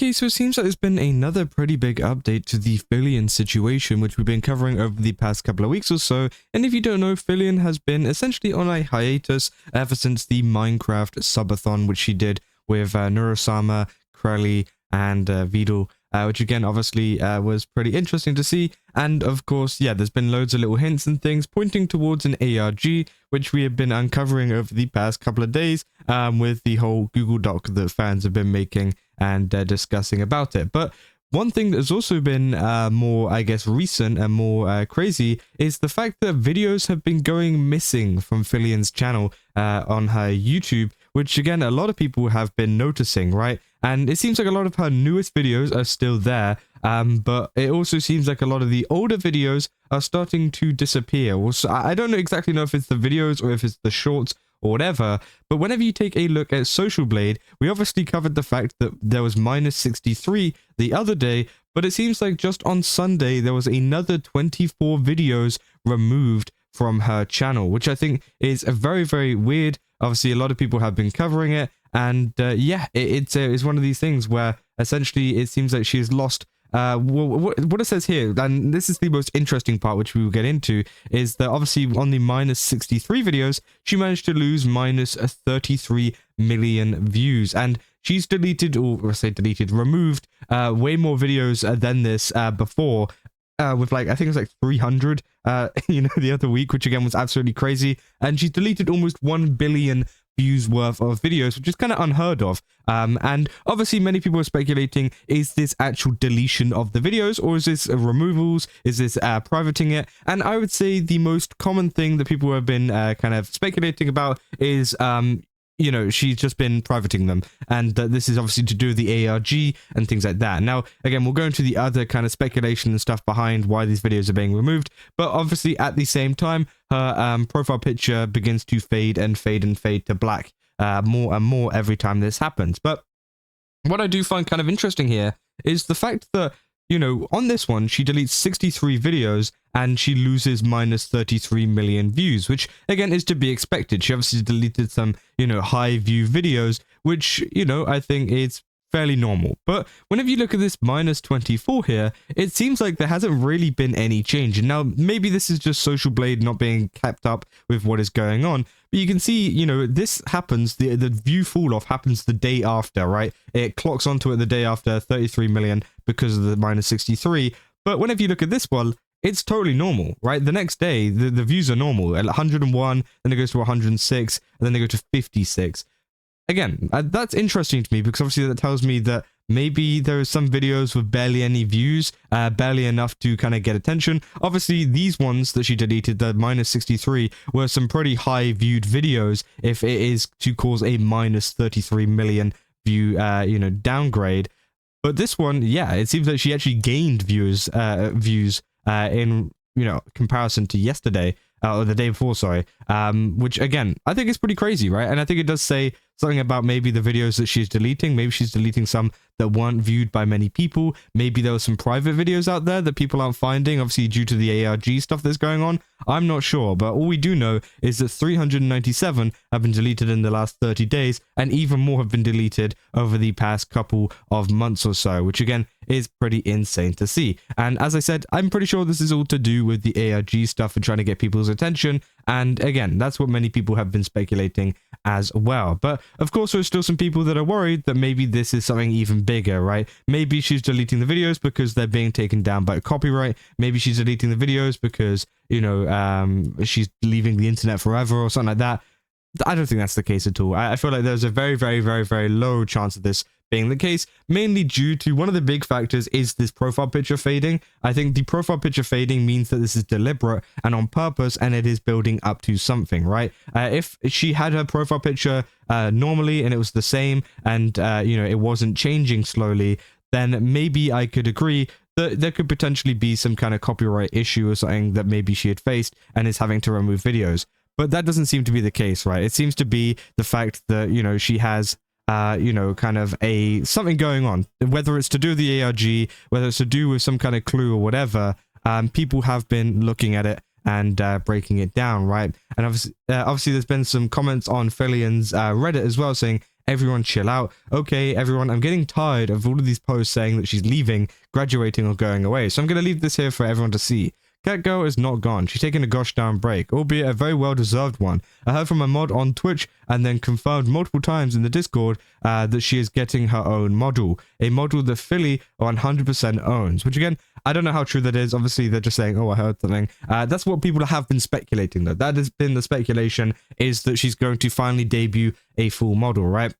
Okay, so it seems like there's been another pretty big update to the Filian situation, which we've been covering over the past couple of weeks or so. And if you don't know, Filian has been essentially on a hiatus ever since the Minecraft subathon, which she did with Neurosama, Krelly, and Vidal, which again, obviously was pretty interesting to see. And of course, yeah, there's been loads of little hints and things pointing towards an ARG, which we have been uncovering over the past couple of days with the whole Google Doc that fans have been making and discussing about it. But one thing that's also been more, I guess, recent and more crazy is the fact that videos have been going missing from Filian's channel on her YouTube, which again, a lot of people have been noticing, right? And it seems like a lot of her newest videos are still there, but it also seems like a lot of the older videos are starting to disappear. Also, I don't exactly know if it's the videos or if it's the shorts or whatever, but whenever you take a look at SocialBlade, we obviously covered the fact that there was minus 63 the other day, but it seems like just on Sunday there was another 24 videos removed from her channel, which I think is a very, very weird. Obviously, a lot of people have been covering it, and yeah, it's one of these things where essentially it seems like she has lost. What it says here, and this is the most interesting part, which we will get into, is that obviously on the minus 63 videos, she managed to lose minus 33 million views, and she's deleted, or I say deleted, removed way more videos than this before. With like, I think it was like 300, the other week, which again was absolutely crazy. And she's deleted almost 1 billion views worth of videos, which is kind of unheard of. And obviously many people are speculating, is this actual deletion of the videos, or is this removals? Is this privating it? And I would say the most common thing that people have been kind of speculating about is she's just been privating them, and this is obviously to do with the ARG and things like that. Now, again, we'll go into the other kind of speculation and stuff behind why these videos are being removed, but obviously at the same time, her profile picture begins to fade and fade and fade to black more and more every time this happens. But what I do find kind of interesting here is the fact that, on this one, she deletes 63 videos and she loses minus 33 million views, which again is to be expected. She obviously deleted some, high view videos, which, I think is fairly normal. But whenever you look at this minus 24 here, it seems like there hasn't really been any change. And now maybe this is just SocialBlade not being kept up with what is going on. But you can see, this happens, the view fall off happens the day after, right? It clocks onto it the day after 33 million because of the minus 63. But whenever you look at this one, it's totally normal, right? The next day, the views are normal at 101, then it goes to 106, and then they go to 56. Again, that's interesting to me because obviously that tells me that maybe there are some videos with barely any views, barely enough to kind of get attention. Obviously, these ones that she deleted, the minus 63, were some pretty high viewed videos if it is to cause a minus 33 million view, downgrade. But this one, yeah, it seems like she actually gained views in, comparison to yesterday, or the day before, sorry, which again, I think is pretty crazy, right? And I think it does say something about maybe the videos that she's deleting. Maybe she's deleting some that weren't viewed by many people. Maybe there were some private videos out there that people aren't finding, obviously due to the ARG stuff that's going on. I'm not sure, but all we do know is that 397 have been deleted in the last 30 days, and even more have been deleted over the past couple of months or so, which again is pretty insane to see. And as I said, I'm pretty sure this is all to do with the ARG stuff and trying to get people's attention. And again, that's what many people have been speculating as well. But of course, there's still some people that are worried that maybe this is something even bigger, right? Maybe she's deleting the videos because they're being taken down by copyright. Maybe she's deleting the videos because, she's leaving the internet forever or something like that. I don't think that's the case at all. I feel like there's a very, very, very, very low chance of this being the case, mainly due to one of the big factors is this profile picture fading. I think the profile picture fading means that this is deliberate and on purpose, and it is building up to something, right? If she had her profile picture normally and it was the same and, it wasn't changing slowly, then maybe I could agree that there could potentially be some kind of copyright issue or something that maybe she had faced and is having to remove videos. But that doesn't seem to be the case, right? It seems to be the fact that, she has kind of something going on, whether it's to do with the ARG, whether it's to do with some kind of clue or whatever. People have been looking at it and breaking it down, right? And obviously there's been some comments on Filian's Reddit as well saying everyone chill out. Okay, everyone, I'm getting tired of all of these posts saying that she's leaving, graduating, or going away. So I'm going to leave this here for everyone to see. Catgirl is not gone. She's taking a gosh darn break, albeit a very well-deserved one. I heard from a mod on Twitch and then confirmed multiple times in the Discord that she is getting her own model. A model that Philly 100% owns, which again, I don't know how true that is. Obviously, they're just saying, oh, I heard something. That's what people have been speculating, though. That has been the speculation, is that she's going to finally debut a full model, right?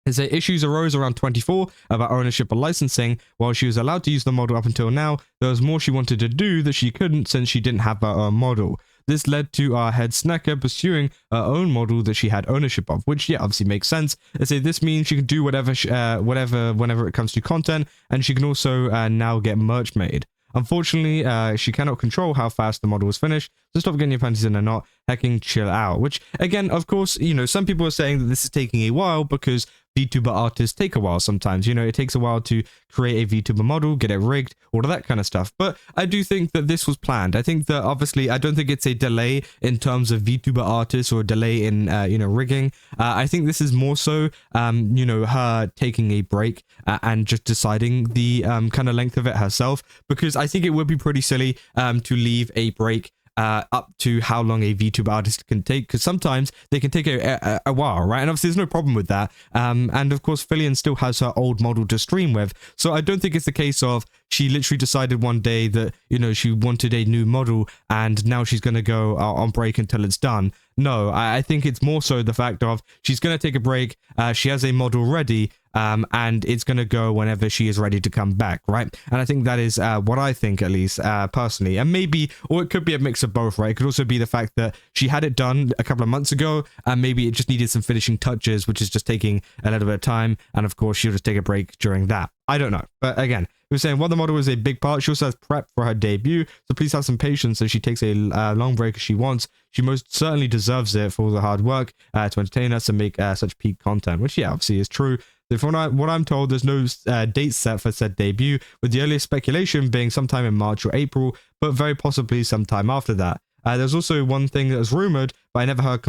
They say issues arose around 24 about ownership or licensing. While she was allowed to use the model up until now, there was more she wanted to do that she couldn't since she didn't have her own model. This led to our head snacker pursuing her own model that she had ownership of, which, yeah, obviously makes sense. They say this means she can do whatever, whenever it comes to content, and she can also now get merch made. Unfortunately, she cannot control how fast the model was finished, so stop getting your panties in a knot, hecking chill out. Which, again, of course, you know, some people are saying that this is taking a while because VTuber artists take a while sometimes. You know, it takes a while to create a VTuber model, get it rigged, all of that kind of stuff. But I do think that this was planned. I think that, obviously, I don't think it's a delay in terms of VTuber artists or a delay in, you know, rigging. I think this is more so, you know, her taking a break and just deciding the kind of length of it herself, because I think it would be pretty silly to leave a break up to how long a VTuber artist can take, because sometimes they can take a while, right? And obviously there's no problem with that. And of course, Filian still has her old model to stream with, so I don't think it's the case of she literally decided one day that, you know, she wanted a new model and now she's going to go on break until it's done. No, I think it's more so the fact of she's going to take a break, she has a model ready, and it's going to go whenever she is ready to come back, right? And I think that is what I think, at least, personally. And maybe, or it could be a mix of both, right? It could also be the fact that she had it done a couple of months ago, and maybe it just needed some finishing touches, which is just taking a little bit of time, and of course, she'll just take a break during that. I don't know. But again, we were saying while the model is a big part, she also has prep for her debut, so please have some patience as she takes a long break as she wants. She most certainly deserves it for all the hard work to entertain us and make such peak content, which, yeah, obviously is true. From what I'm told, there's no date set for said debut, with the earliest speculation being sometime in March or April, but very possibly sometime after that. There's also one thing that was rumored, but I never heard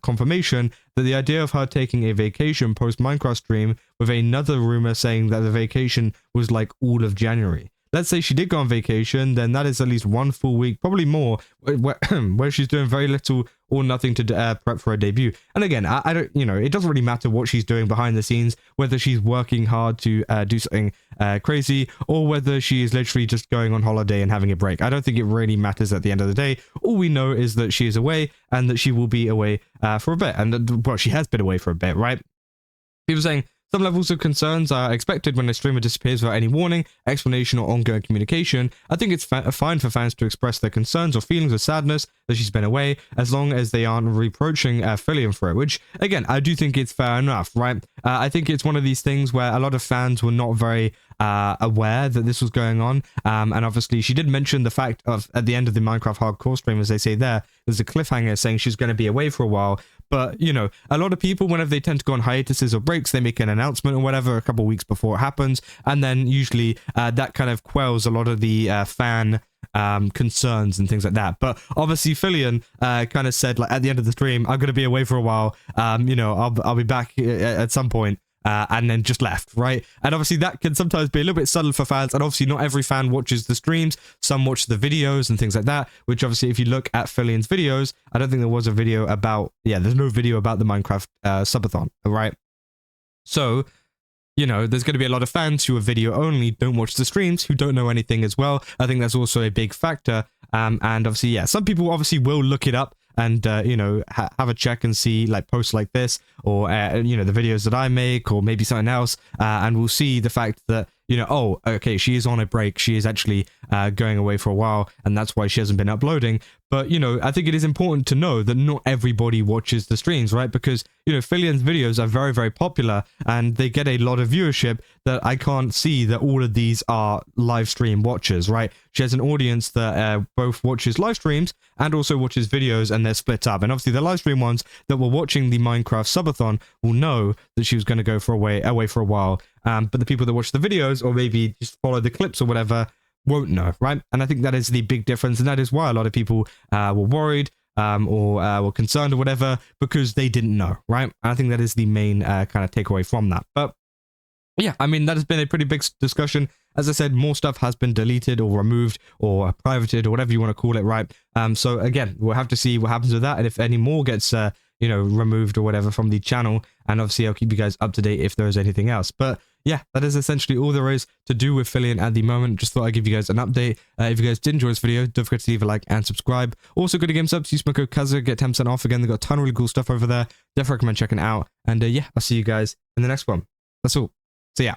confirmation, that the idea of her taking a vacation post-Minecraft stream, with another rumor saying that the vacation was like all of January. Let's say she did go on vacation, then that is at least 1 full week, probably more, where she's doing very little or nothing to prep for her debut. And again, I don't, you know, it doesn't really matter what she's doing behind the scenes, whether she's working hard to do something crazy, or whether she is literally just going on holiday and having a break. I don't think it really matters at the end of the day. All we know is that she is away and that she will be away for a bit. And, well, she has been away for a bit, right? People saying, some levels of concerns are expected when a streamer disappears without any warning, explanation, or ongoing communication. I think it's fine for fans to express their concerns or feelings of sadness that she's been away, as long as they aren't reproaching Filian for it, which, again, I do think it's fair enough, right? I think it's one of these things where a lot of fans were not very aware that this was going on, and obviously she did mention the fact of, at the end of the Minecraft hardcore stream, as they say there's a cliffhanger saying she's going to be away for a while. But, you know, a lot of people, whenever they tend to go on hiatuses or breaks, they make an announcement or whatever a couple of weeks before it happens. And then usually that kind of quells a lot of the fan concerns and things like that. But obviously Filian kind of said, like, at the end of the stream, I'm going to be away for a while. You know, I'll be back at some point. And then just left, right? And obviously that can sometimes be a little bit subtle for fans, and obviously not every fan watches the streams. Some watch the videos and things like that, which obviously if you look at Filian's videos, I don't think there was a video about, there's no video about the Minecraft subathon, right? So, you know, there's going to be a lot of fans who are video only, don't watch the streams, who don't know anything as well. I think that's also a big factor. And obviously, yeah, some people obviously will look it up and, you know, have a check and see, like, posts like this, or, you know, the videos that I make, or maybe something else, and we'll see the fact that, you know, oh, okay, she is on a break, she is actually going away for a while, and that's why she hasn't been uploading. But, you know, I think it is important to know that not everybody watches the streams, right? Because, you know, Filian's videos are very, very popular, and they get a lot of viewership that I can't see that all of these are live stream watchers, right? She has an audience that both watches live streams and also watches videos, and they're split up. And obviously the live stream ones that were watching the Minecraft subathon will know that she was going to go for away for a while. But the people that watch the videos, or maybe just follow the clips or whatever, won't know, right? And I think that is the big difference, and that is why a lot of people were worried or were concerned or whatever because they didn't know, right? And I think that is the main kind of takeaway from that. But yeah, I mean, that has been a pretty big discussion. As I said, more stuff has been deleted or removed or privated or whatever you want to call it, right? So again, we'll have to see what happens with that, and if any more gets you know, removed or whatever from the channel, and obviously I'll keep you guys up to date if there is anything else. But yeah, that is essentially all there is to do with Filian at the moment. Just thought I'd give you guys an update. If you guys did enjoy this video, don't forget to leave a like and subscribe. Also, go to GameSubs, use my code Kaza, get 10% off. Again, they've got a ton of really cool stuff over there. Definitely recommend checking it out. And yeah, I'll see you guys in the next one. That's all. So yeah.